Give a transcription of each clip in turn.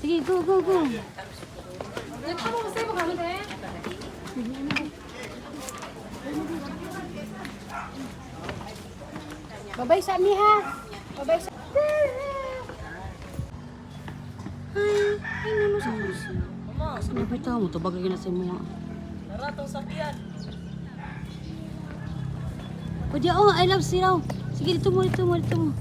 Sige, go, go, go. Babay sa mi ha. Babay sa... Ay, nalo sa puso. Sinabi tao mo, tabag lagi na sa mga. Naratong sakyan. Pwede, oh, I love siraw. Sige, dito mo, dito mo, dito mo.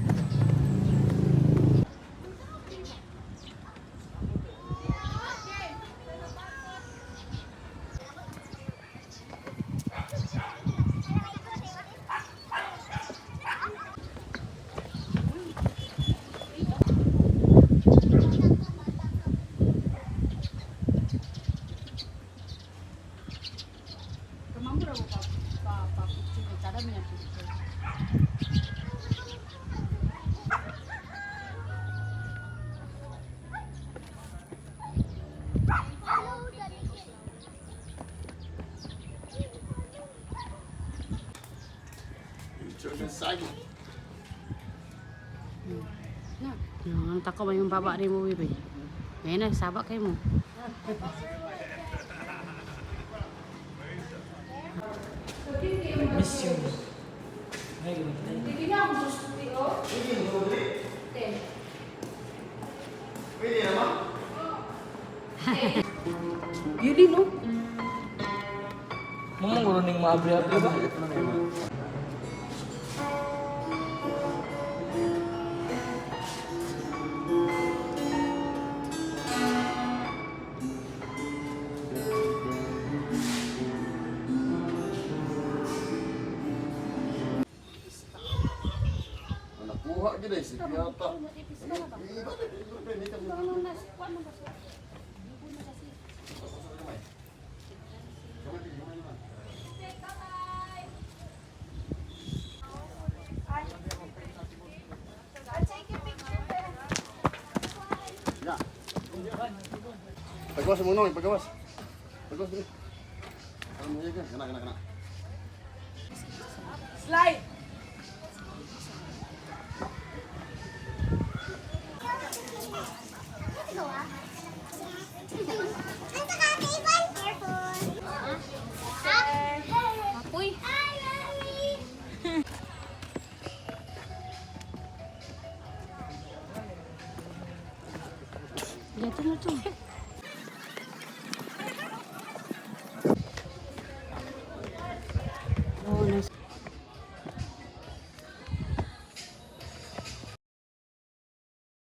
Ang tako ba yung baba rin mo, Bibi? Ngayon na, sabak kayo mo. Miss you. Yun din, no? Mamang guro ning maabri-abri ba? Nakuha gid si Piata. Ya. Pagawas mo no, pagawas. Pagawas ni. Ano ya kan? Kena. Slide! Uy! Dito na to.